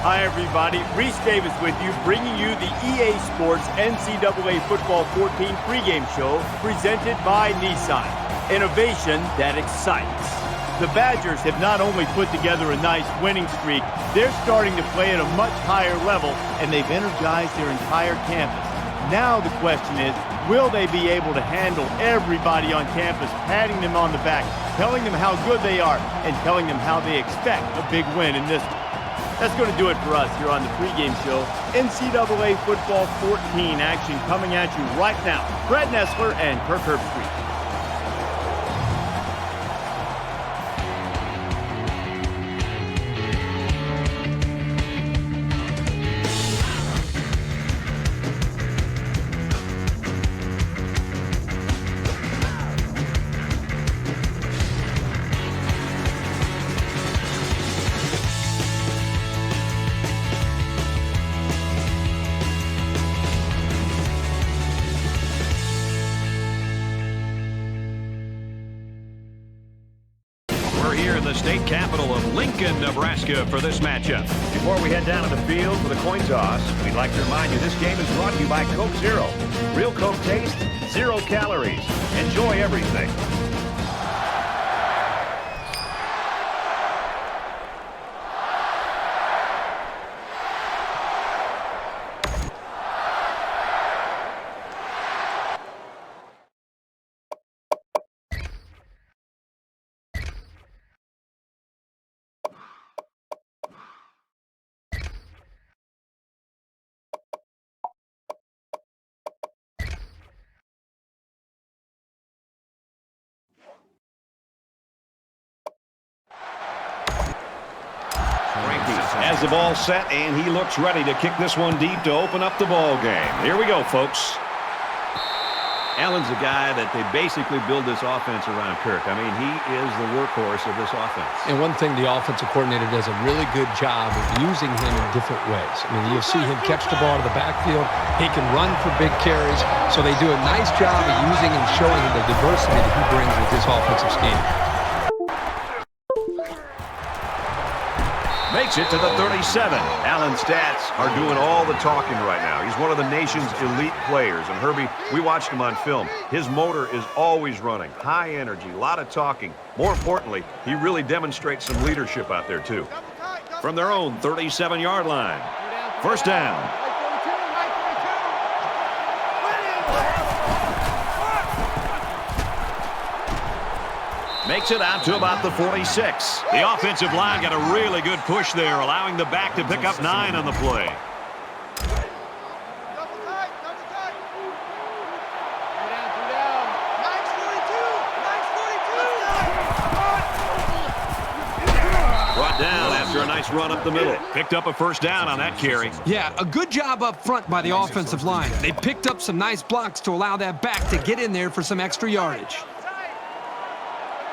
Hi, everybody. Reese Davis with you, bringing you the EA Sports NCAA Football 14 pregame show presented by Nissan. Innovation that excites. The Badgers have not only put together a nice winning streak, they're starting to play at a much higher level, and they've energized their entire campus. Now the question is, will they be able to handle everybody on campus, patting them on the back, telling them how good they are, and telling them how they expect a big win in this one? That's going to do it for us here on the pregame show. NCAA Football 14 action coming at you right now. Brad Nessler and Kirk Herbstreit. The state capital of Lincoln, Nebraska for this matchup. Before we head down to the field for the coin toss, we'd like to remind you this game is brought to you by Coke Zero. Real Coke taste, 0 calories. Enjoy everything. Has the ball set, and he looks ready to kick this one deep to open up the ball game. Here we go, folks. Allen's a guy that they basically build this offense around, Kirk. I mean, he is the workhorse of this offense. And one thing the offensive coordinator does a really good job of using him in different ways. I mean, you'll see him catch the ball to the backfield. He can run for big carries. So they do a nice job of using and showing the diversity that he brings with this offensive scheme. Makes it to the 37. Allen's stats are doing all the talking right now. He's one of the nation's elite players. And Herbie, we watched him on film. His motor is always running. High energy, a lot of talking. More importantly, he really demonstrates some leadership out there, too. From their own 37-yard line. First down. Makes it out to about the 46. The offensive line got a really good push there, allowing the back to pick up 9 on the play. Brought down after a nice run up the middle. Picked up a first down on that carry. Yeah, a good job up front by the offensive line. They picked up some nice blocks to allow that back to get in there for some extra yardage.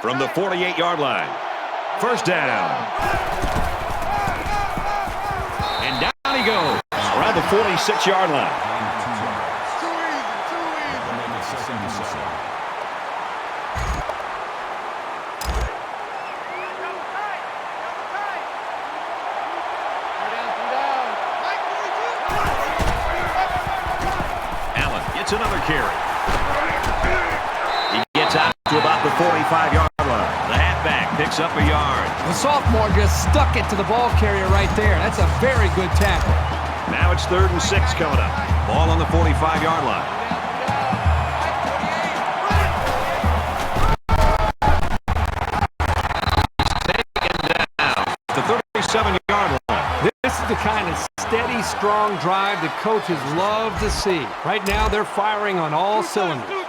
From the 48-yard line. First down. And down he goes. Around the 46-yard line. Allen gets another carry. He gets out to about the 45-yard line. The halfback picks up a yard. The sophomore just stuck it to the ball carrier right there. That's a very good tackle. Now it's 3rd and 6 coming up. Ball on the 45-yard line. Taken down. The 37-yard line. This is the kind of steady, strong drive that coaches love to see. Right now, they're firing on all cylinders.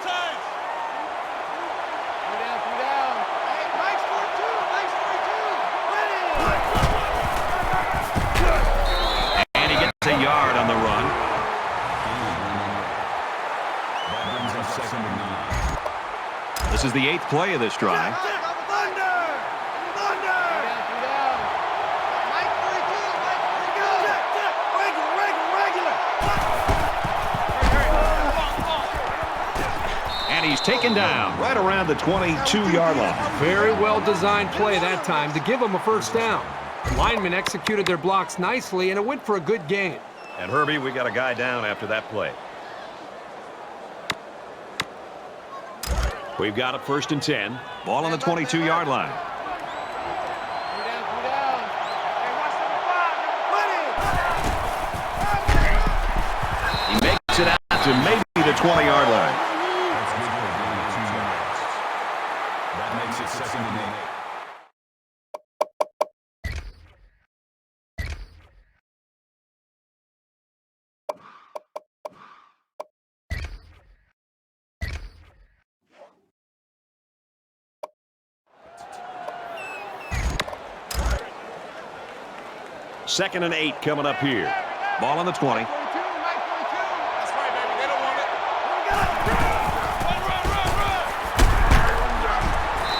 This is the 8th play of this drive. And he's taken down right around the 22-yard line. Very well designed play that time to give him a first down. The linemen executed their blocks nicely, and it went for a good gain. And Herbie, we got a guy down after that play. We've got a 1st and 10. Ball on the 22-yard line. He makes it out to maybe the 20-yard line. That makes it 2nd and 8. Second and 8 coming up here. Ball on the 20.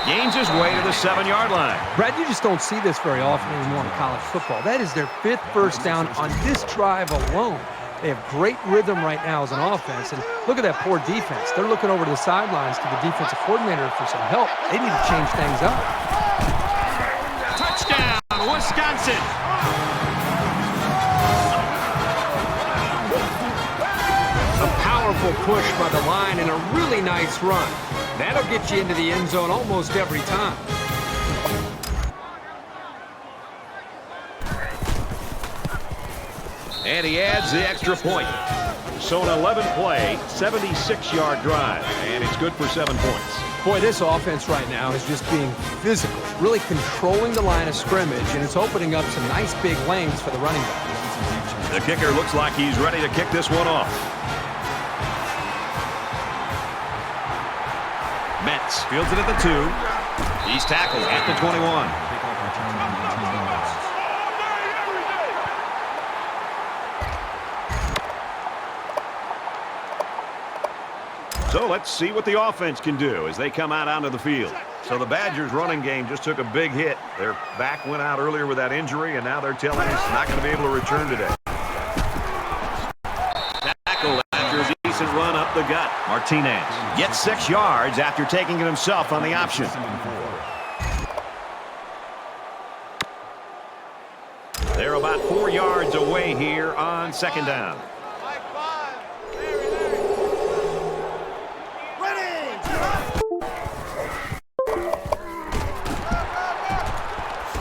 Gains his way to the 7-yard line. Brad, you just don't see this very often anymore in college football. That is their 5th first down on this drive alone. They have great rhythm right now as an offense, and look at that poor defense. They're looking over to the sidelines to the defensive coordinator for some help. They need to change things up. Touchdown, Wisconsin. A powerful push by the line and a really nice run. That'll get you into the end zone almost every time. And he adds the extra point. So an 11-play, 76-yard drive, and it's good for 7 points. Boy, this offense right now is just being physical, really controlling the line of scrimmage, and it's opening up some nice big lanes for the running back. The kicker looks like he's ready to kick this one off. Metz fields it at the 2. He's tackled at the 21. So let's see what the offense can do as they come out onto the field. So the Badgers' running game just took a big hit. Their back went out earlier with that injury, and now they're telling us not going to be able to return today. Tackle after a decent run up the gut. Martinez gets 6 yards after taking it himself on the option. They're about 4 yards away here on 2nd down.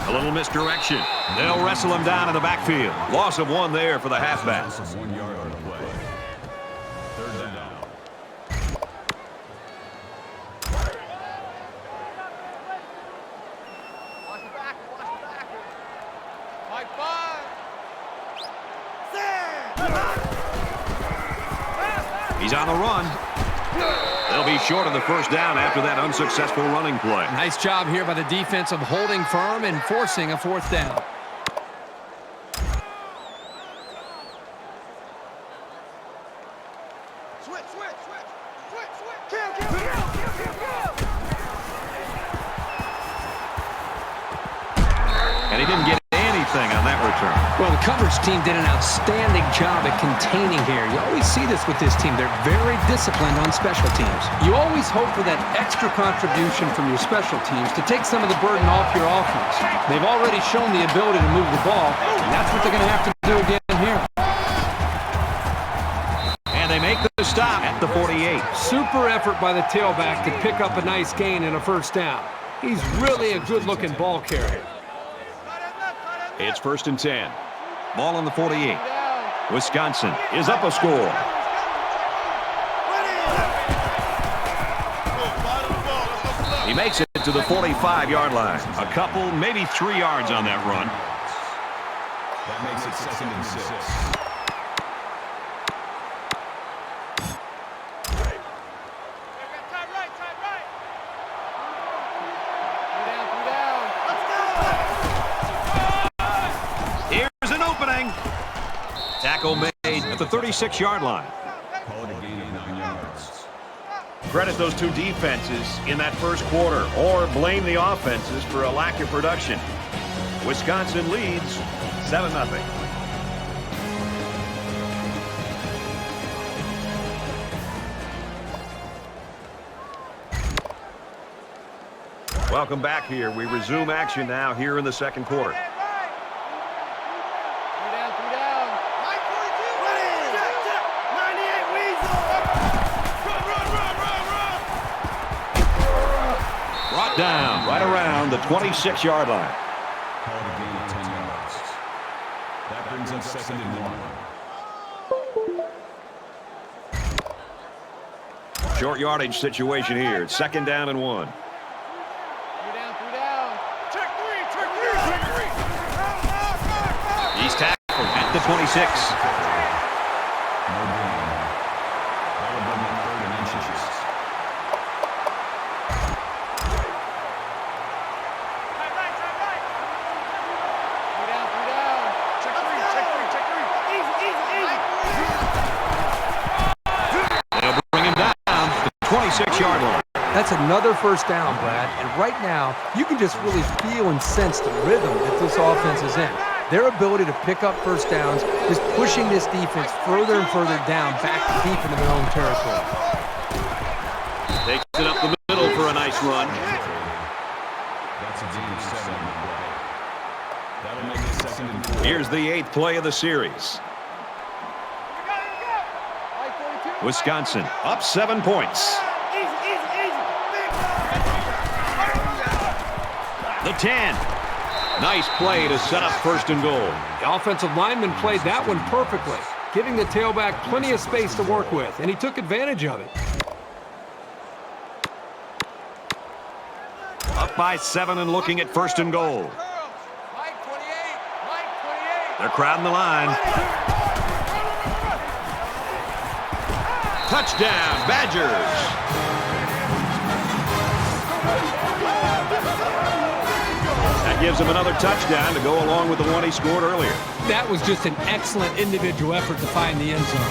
A little misdirection. They'll wrestle him down in the backfield. Loss of 1 there for the halfback. 1 yard on the play. 3rd down. He's on the run. They'll be short of the 1st down after that unsuccessful running play. Nice job here by the defense of holding firm and forcing a 4th down. And he didn't get anything on that return. Well, the coverage team did an outstanding job at containing here. You always see this with this team. They're very disciplined on special teams. You always hope for that extra contribution from your special teams to take some of the burden off your offense. They've already shown the ability to move the ball, and that's what they're going to have to do again here. And they make the stop at the 48. Super effort by the tailback to pick up a nice gain and a 1st down. He's really a good-looking ball carrier. It's 1st and 10. Ball on the 48. Wisconsin is up a score. He makes it to the 45-yard line. A couple, maybe 3 yards on that run. That makes it 2nd and 6. Tackle made at the 36-yard line. Call it a gain of 9 yards. Credit those two defenses in that 1st quarter, or blame the offenses for a lack of production. Wisconsin leads 7-0. Welcome back here. We resume action now here in the 2nd quarter. Brought down right around the 26-yard line. Call it a gain of 10 yards. That brings up 2nd and 1. Short yardage situation here. It's 2nd down and 1. He's tackled at the 26. No gain. That'll bring up 3rd and inches. They'll bring him down to the 26-yard line. That's another 1st down, Brad. And right now, you can just really feel and sense the rhythm that this offense is in. Their ability to pick up 1st downs is pushing this defense further and further down, back deep into their own territory. Takes it up the middle for a nice run. That's a gain of 7 on the play. That'll make it 2nd and 4. Here's the 8th play of the series. Wisconsin up 7 points. The 10. Nice play to set up 1st and goal. The offensive lineman played that one perfectly, giving the tailback plenty of space to work with, and he took advantage of it. Up by 7 and looking at 1st and goal. They're crowding the line. Touchdown, Badgers. That gives him another touchdown to go along with the one he scored earlier. That was just an excellent individual effort to find the end zone.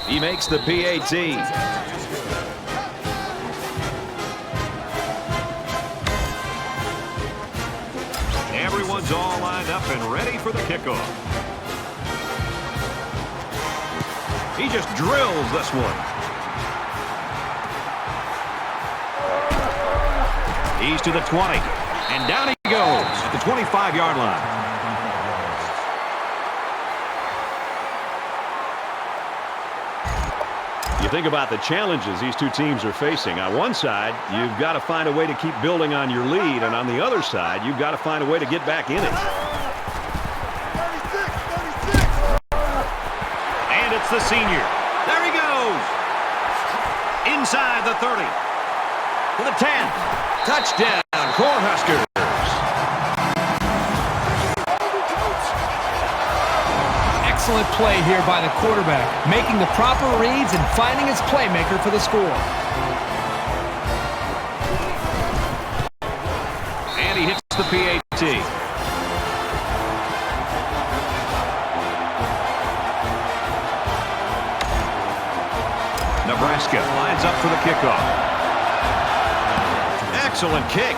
He makes the PAT. Everyone's all lined up and ready for the kickoff. He just drills this one. He's to the 20. And down he goes at the 25-yard line. You think about the challenges these two teams are facing. On one side, you've got to find a way to keep building on your lead. And on the other side, you've got to find a way to get back in it. And it's the senior. There he goes. Inside the 30. To the 10. Touchdown, Cornhuskers. Excellent play here by the quarterback, making the proper reads and finding his playmaker for the score. And he hits the PAT. Nebraska lines up for the kickoff. Excellent kick.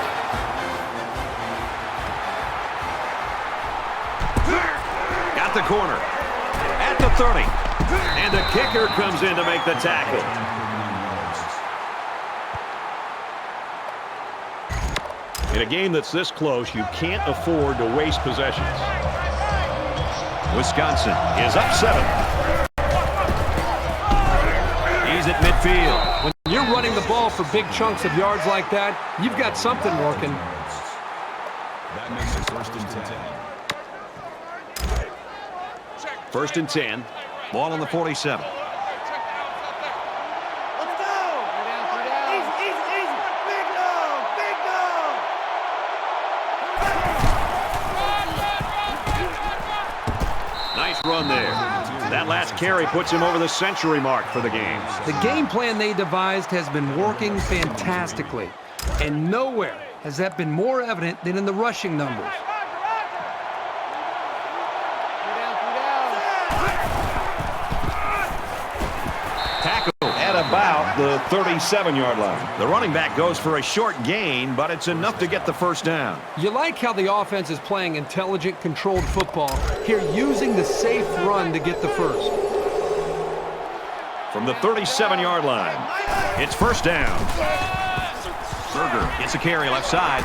Got the corner. At the 30. And the kicker comes in to make the tackle. In a game that's this close, you can't afford to waste possessions. Wisconsin is up 7. He's at midfield. When you're running the ball for big chunks of yards like that, you've got something working. That makes it 1st and 10. 1st and 10. Ball on the 47. Nice run there. That last carry puts him over the century mark for the game. The game plan they devised has been working fantastically, and nowhere has that been more evident than in the rushing numbers. Tackle at about the 37-yard line. The running back goes for a short gain, but it's enough to get the 1st down. You like how the offense is playing intelligent, controlled football, here using the safe run to get the 1st. From the 37-yard line, it's 1st down. Berger gets a carry left side.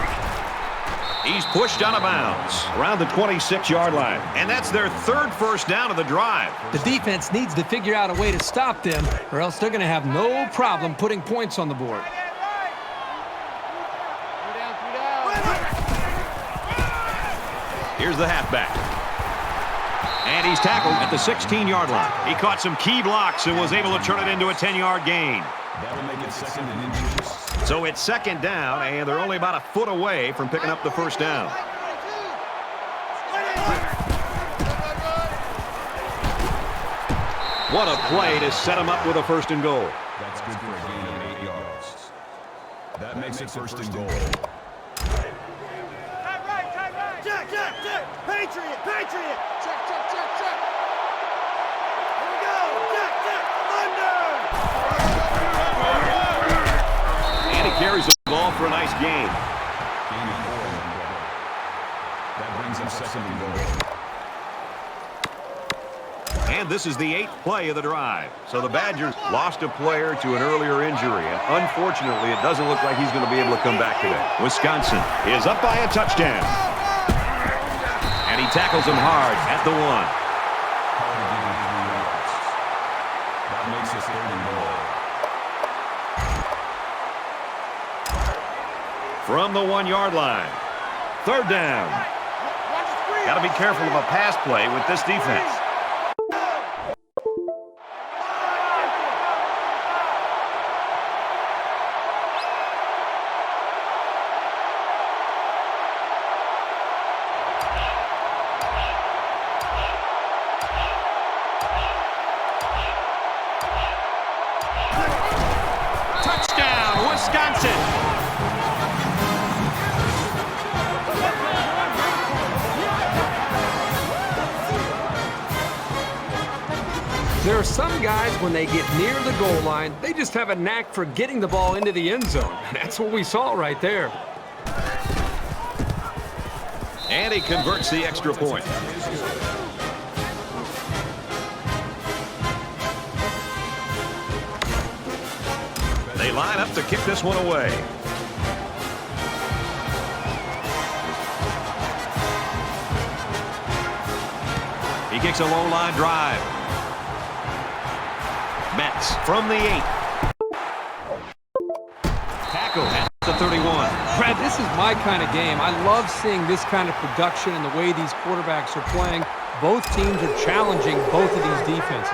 He's pushed out of bounds around the 26-yard line. And that's their third first down of the drive. The defense needs to figure out a way to stop them, or else they're going to have no problem putting points on the board. Here's the halfback. And he's tackled at the 16-yard line. He caught some key blocks and was able to turn it into a 10-yard gain. That'll make it 2nd and inches. So it's 2nd down, and they're only about a foot away from picking up the first down. What a play to set him up with a 1st and goal. That's good for a gain of 8 yards. That makes it 1st and goal. Check. Patriot. Check. Here we go. Check. Thunder. And he carries the ball for a nice gain. Gain of 4 on the play. That brings him 2nd and goal. And this is the 8th play of the drive. So the Badgers lost a player to an earlier injury, and unfortunately, it doesn't look like he's going to be able to come back today. Wisconsin is up by a touchdown. And he tackles him hard at the 1. That makes it 3rd and goal. From the 1-yard line. 3rd down. Got to be careful of a pass play with this defense. Touchdown, Wisconsin! There are some guys, when they get near the goal line, they just have a knack for getting the ball into the end zone. That's what we saw right there. And he converts the extra point. They line up to kick this one away. He kicks a low line drive. Metz from the 8. Tackle at the 31. Brad, this is my kind of game. I love seeing this kind of production and the way these quarterbacks are playing. Both teams are challenging both of these defenses.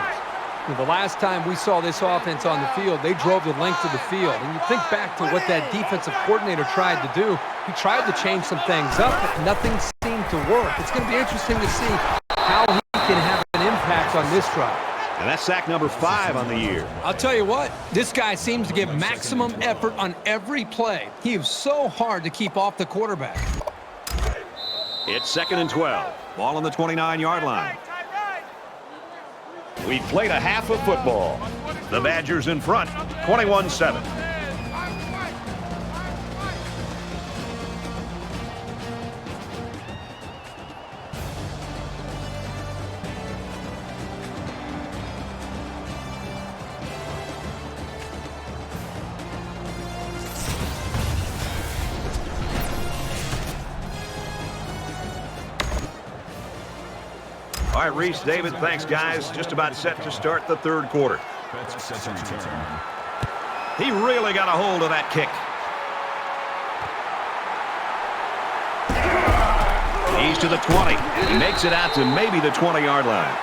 The last time we saw this offense on the field, they drove the length of the field. And you think back to what that defensive coordinator tried to do. He tried to change some things up, but nothing seemed to work. It's going to be interesting to see how he can have an impact on this drive. And that's sack number 5 on the year. I'll tell you what, this guy seems to give maximum effort on every play. He is so hard to keep off the quarterback. It's 2nd and 12. Ball on the 29-yard line. We played a half of football. The Badgers in front, 21-7. All right, Reese, David, thanks, guys. Just about set to start the 3rd quarter. That's set to return. He really got a hold of that kick. He's to the 20. He makes it out to maybe the 20-yard line.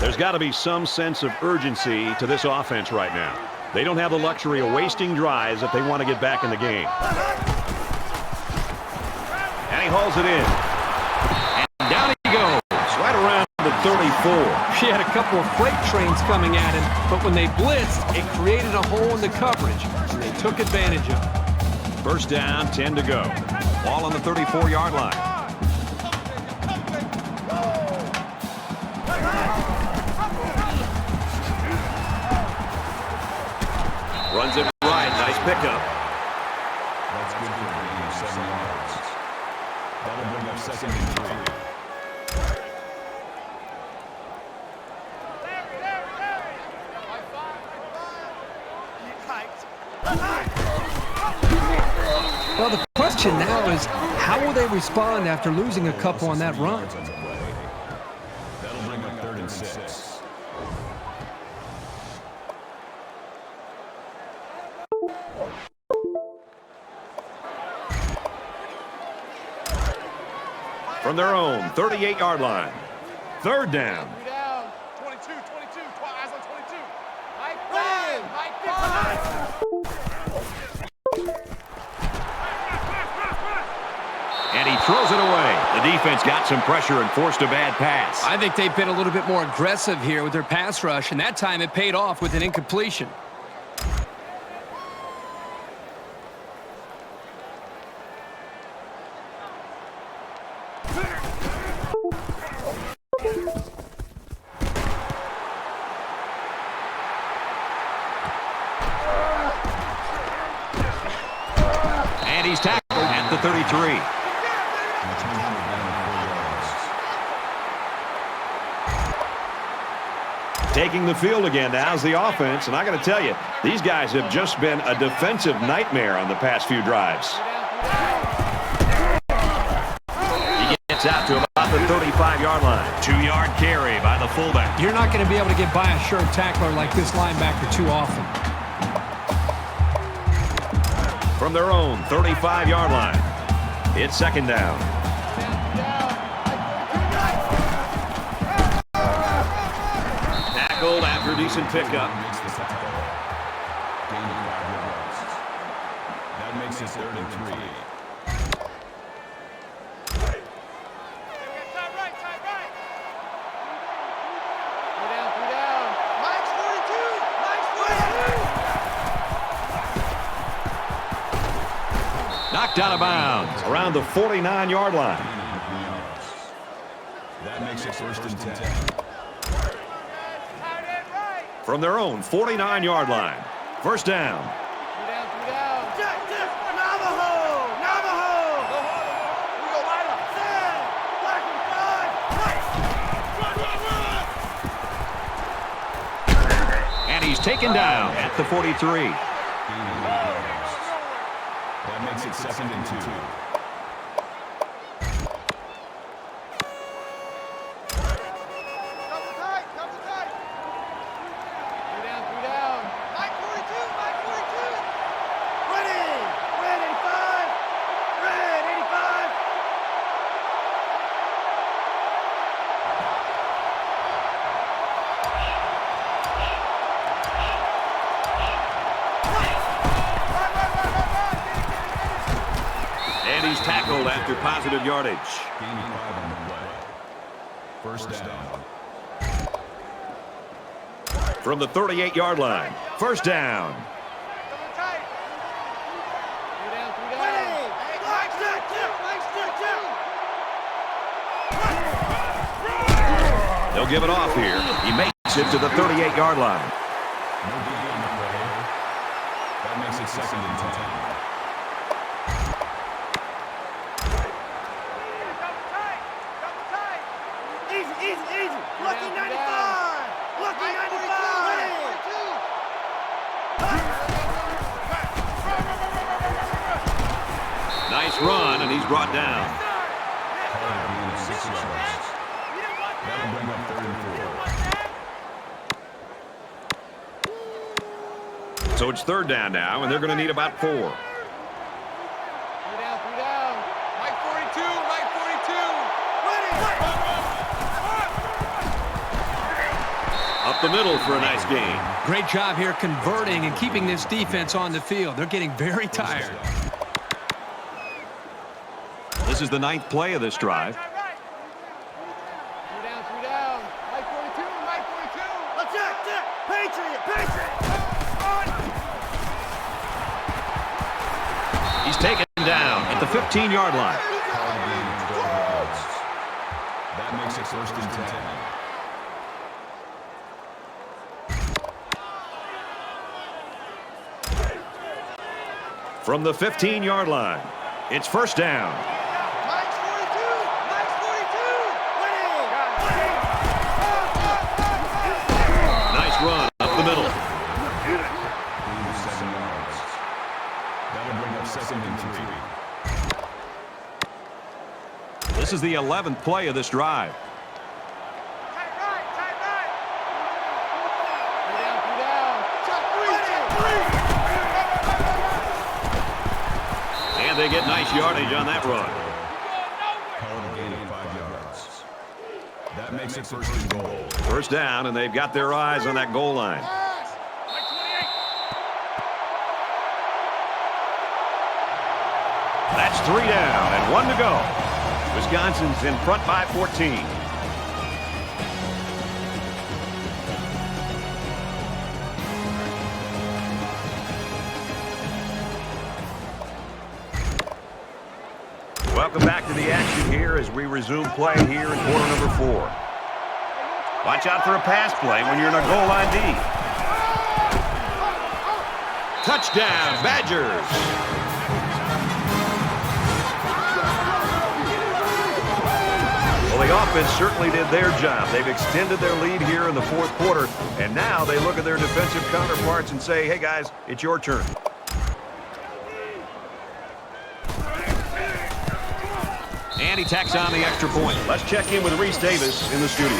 There's got to be some sense of urgency to this offense right now. They don't have the luxury of wasting drives if they want to get back in the game. And he hauls it in. And down he goes, right around the 34. He had a couple of freight trains coming at him, but when they blitzed, it created a hole in the coverage, and they took advantage of it. First down, 10 to go. Ball on the 34-yard line. Runs it right. Nice pickup. That's good for a gain of 7 yards. That'll bring up 2nd and 3. Well, the question now is, how will they respond after losing a couple on that run? That'll bring up 3rd and 6. From their own 38-yard line. 3rd down. 22, 22, eyes on 22. Mike 5, Mike 5. And he throws it away. The defense got some pressure and forced a bad pass. I think they've been a little bit more aggressive here with their pass rush, and that time it paid off with an incompletion. And he's tackled at the 33. Taking the field again now is the offense, and I got to tell you, these guys have just been a defensive nightmare on the past few drives. He gets out to about the 35-yard line. 2-yard carry by the fullback. You're not going to be able to get by a sure tackler like this linebacker too often. From their own 35-yard line, it's 2nd down. Tackled after a decent pickup. That makes it 3rd and 3. Time right. Three down. Mike's 42. Knocked out of bounds around the 49-yard line. That makes it 1st and 10. From their own 49-yard line, 1st down. Three down. Jack, Navajo. We go line up. Sam, black and 5. Run. And he's taken down at the 43. That makes it 2nd and 2. Cover tight. Three down. Mike 42. Ready. Red 85. And he's tackled after positive yardage. Gaining 5 on the play. 1st down. From the 38-yard line, 1st down. Cover tight. Three down. Mike's They'll give it off here. He makes it to the 38-yard line. No big on the play. That makes it 2nd and 10. Easy. Lucky 95. Lucky 95. Nice run, and he's brought down. Gain of 6 yards. That'll bring up 3rd and 4. So it's 3rd down now, and they're going to need about 4. Three down. Mike 42. Ready. Up the middle for a nice gain. Great job here converting and keeping this defense on the field. They're getting very tired. This is the 9th play of this drive. Three down. Mike 42. Let's Jack. Patriot. He's taken down at the 15-yard line. That makes it 1st and 10. From the 15-yard line, it's 1st down. Mike's 42. Nice run up the middle. Gain of 7 yards. This is the 11th play of this drive. And they get nice yardage on that run. Call it a gain of 5 yards. That makes it first and goal. First down, and they've got their eyes on that goal line. That's 3 down and 1 to go. Wisconsin's in front by 14. Welcome back to the action here as we resume play here in quarter number 4. Watch out for a pass play when you're in a goal line D. Touchdown, Badgers. Well, the offense certainly did their job. They've extended their lead here in the fourth quarter, and now they look at their defensive counterparts and say, hey, guys, it's your turn. And he tacks on the extra point. Let's check in with Reese Davis in the studio.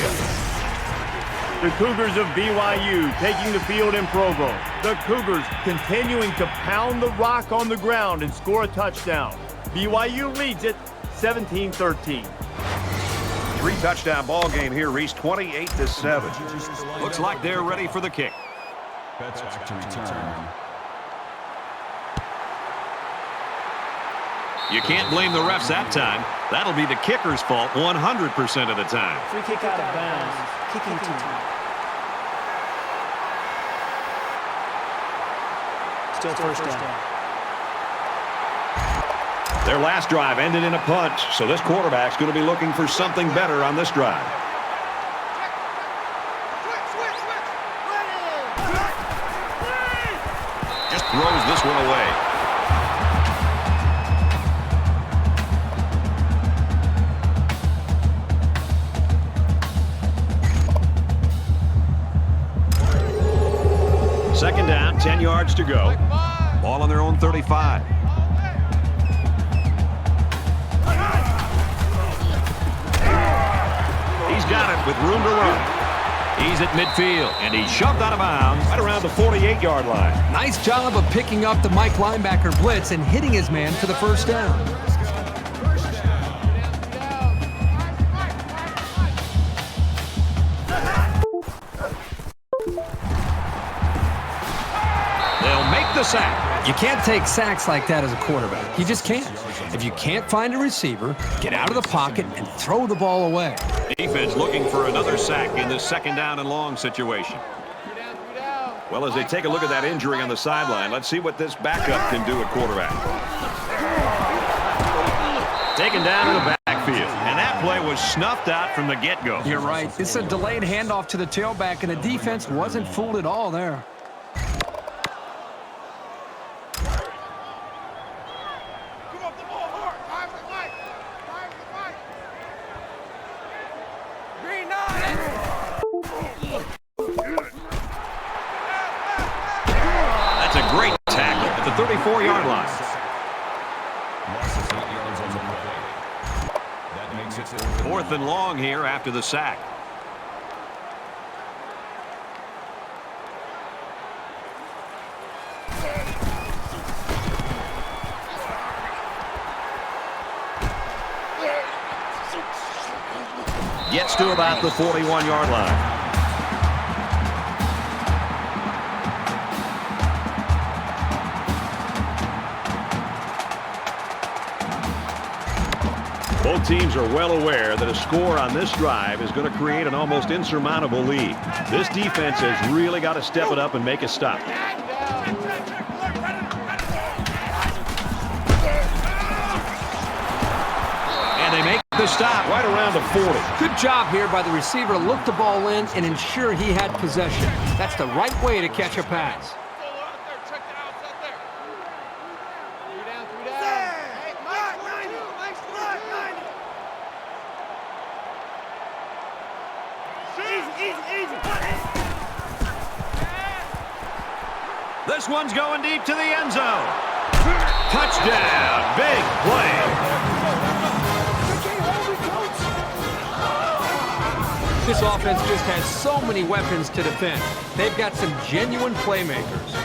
The Cougars of BYU taking the field in Provo. The Cougars continuing to pound the rock on the ground and score a touchdown. BYU leads it 17-13. 3-touchdown ball game here, Reese, 28-7. Looks like they're ready for the kick. That's back to return. You can't blame the refs that time. That'll be the kicker's fault 100% of the time. Free kick out of bounds. Kicking team. Still first down. Their last drive ended in a punt, so this quarterback's going to be looking for something better on this drive. Just throws this one away. Second down, 10 yards to go. Ball on their own 35. He's got it with room to run. He's at midfield, and he's shoved out of bounds right around the 48-yard line. Nice job of picking up the Mike linebacker blitz and hitting his man for the first down. Sack. You can't take sacks like that as a quarterback. You just can't. If you can't find a receiver, get out of the pocket and throw the ball away. Defense looking for another sack in this second down and long situation. Well, as they take a look at that injury on the sideline, let's see what this backup can do at quarterback. Taken down in the backfield, and that play was snuffed out from the get-go. You're right. It's a delayed handoff to the tailback, and the defense wasn't fooled at all there. That's a great tackle at the 34-yard line. Loss of 8 yards on the play. That makes it Fourth and long here after the sack. Gets to about the 41-yard line. Both teams are well aware that a score on this drive is going to create an almost insurmountable lead. This defense has really got to step it up and make a stop. And they make the stop right around the 40. Good job here by the receiver to look the ball in and ensure he had possession. That's the right way to catch a pass. This one's going deep to the end zone. Touchdown. Big play. This offense just has so many weapons to defend. They've got some genuine playmakers.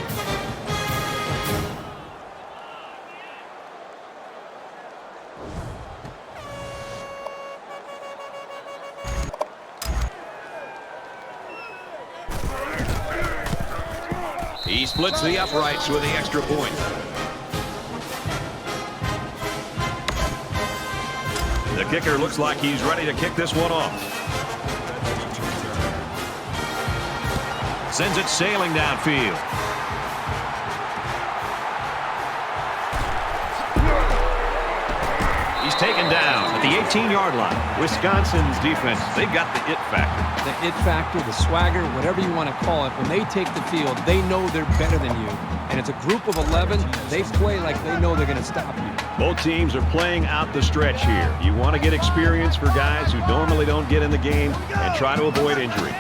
He splits the uprights with the extra point. The kicker looks like he's ready to kick this one off. Sends it sailing downfield. He's taken down at the 18-yard line. Wisconsin's defense, they've got the it factor. The it factor, the swagger, whatever you want to call it, when they take the field, they know they're better than you. And it's a group of 11. They play like they know they're going to stop you. Both teams are playing out the stretch here. You want to get experience for guys who normally don't get in the game and try to avoid injury.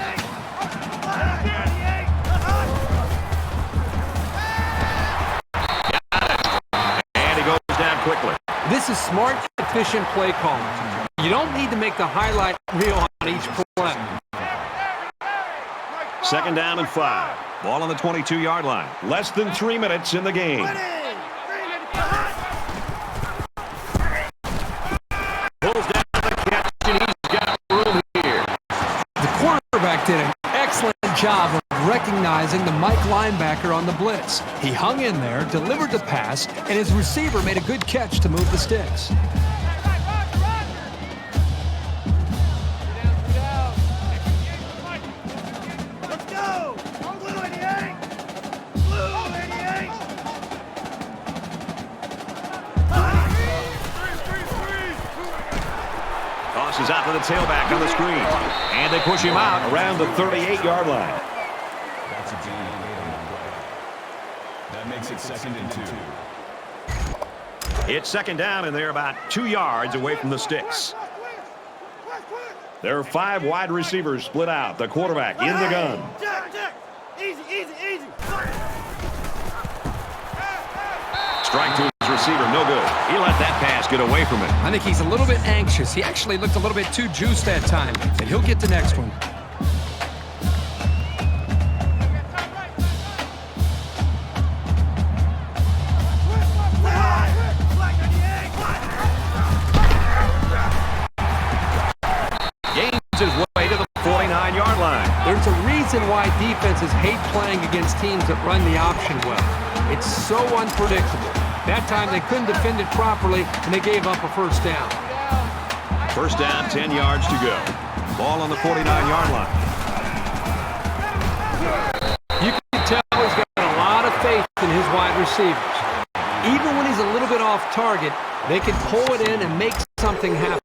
And he goes down quickly. This is smart, efficient play calling. You don't need to make the highlight reel on each play. Second down and 5. Ball on the 22-yard line. Less than 3 minutes in the game. Pulls down the catch, and he's got room here. The quarterback did an excellent job of recognizing the Mike linebacker on the blitz. He hung in there, delivered the pass, and his receiver made a good catch to move the sticks. Let's go! Blue 88! Blue 88! Tosses out to the tailback on the screen. And they push him out around the 38-yard line. That's a gain of 8 on the play. That makes it 2nd and 2. It's second down, and they're about 2 yards away from the sticks. There are 5 wide receivers split out. The quarterback in the gun. Check, check! Easy, easy, easy! Strike to his receiver, no good. He let that pass get away from him. I think he's a little bit anxious. He actually looked a little bit too juiced that time, and he'll get the next one. Gains his way to the 49-yard line. There's a reason why defenses hate playing against teams that run the option well. It's so unpredictable. That time they couldn't defend it properly, and they gave up a first down. First down, 10 yards to go. Ball on the 49-yard line. You can tell he's got a lot of faith in his wide receivers. Even when he's a little bit off target, they can pull it in and make something happen.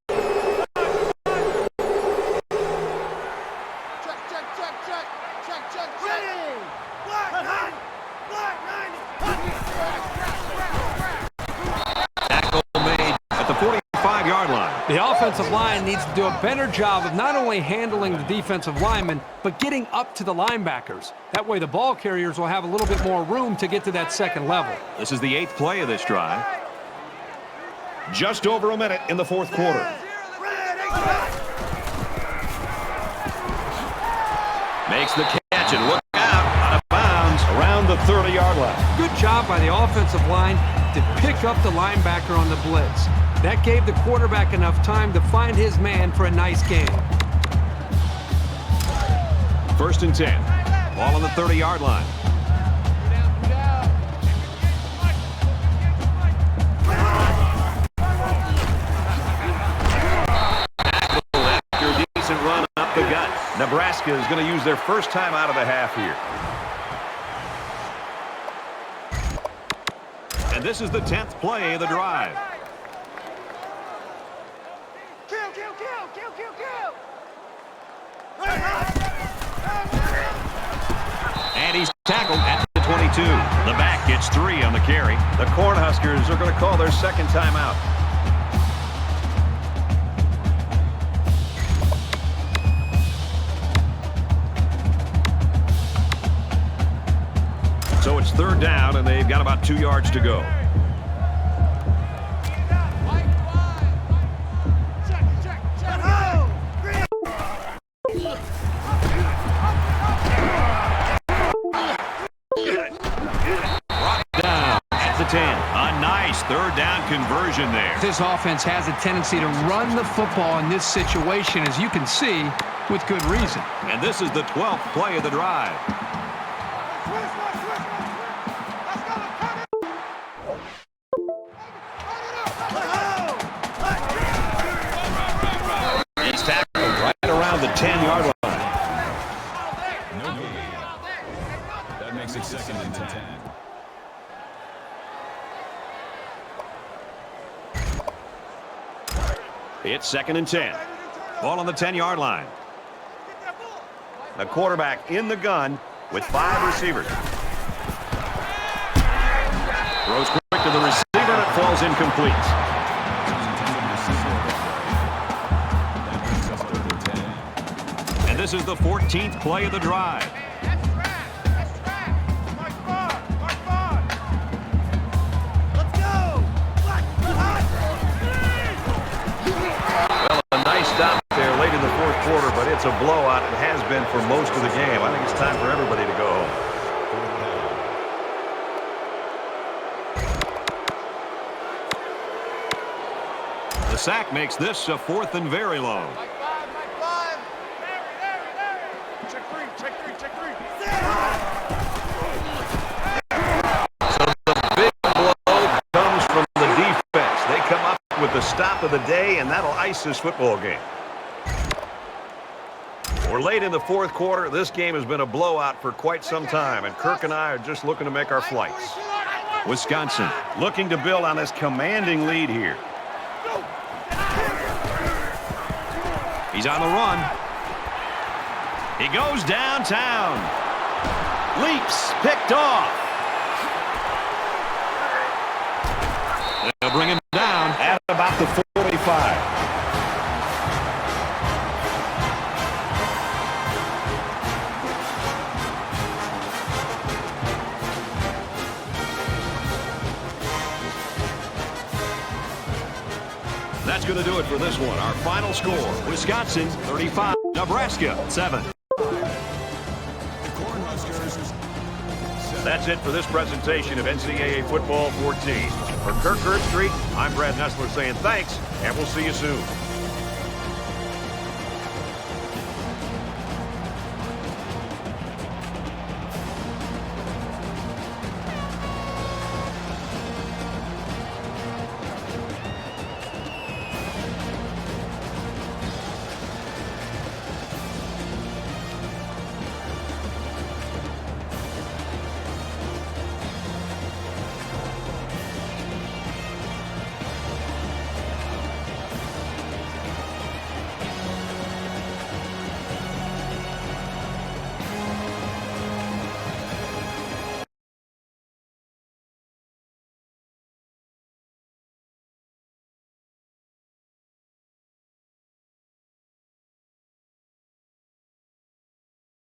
Tackle made at the 45-yard line. The offensive line needs to do a better job of not only handling the defensive linemen, but getting up to the linebackers. That way the ball carriers will have a little bit more room to get to that second level. This is the 8th play of this drive. Just over a minute in the 4th quarter. Makes the catch and look out of bounds around the 30-yard line. Good job by the offensive line to pick up the linebacker on the blitz. That gave the quarterback enough time to find his man for a nice gain. 1st and 10. Ball on the 30-yard line. After a decent run up the gut, Nebraska is going to use their first time out of the half here. And this is the 10th play of the drive. Kill, kill, kill, kill, kill, kill! And he's tackled at the 22. The back gets 3 on the carry. The Cornhuskers are going to call their second timeout. So it's 3rd down, and they've got about 2 yards to go. Nice third down conversion there. This offense has a tendency to run the football in this situation, as you can see, with good reason. And this is the 12th play of the drive. He's tackled right around the 10-yard line. No gain. That makes it 2nd and 10. It's 2nd and 10. Ball on the 10-yard line. The quarterback in the gun with 5 receivers. Throws quick to the receiver, and it falls incomplete. And this is the 14th play of the drive. Stop there late in the 4th quarter, but it's a blowout and has been for most of the game. I think it's time for everybody to go home. The sack makes this a 4th and very long. Check three. So the big blow comes from the defense. They come up with the stop of the day, and that'll ice this football game. We're late in the 4th quarter. This game has been a blowout for quite some time, and Kirk and I are just looking to make our flights. Wisconsin looking to build on this commanding lead here. He's on the run. He goes downtown. Leaps, picked off. They'll bring him down at about the 45. That's going to do it for this one. Our final score, Wisconsin 35, Nebraska 7. That's it for this presentation of NCAA Football 14. For Kirk Herbstreit, I'm Brad Nessler saying thanks, and we'll see you soon.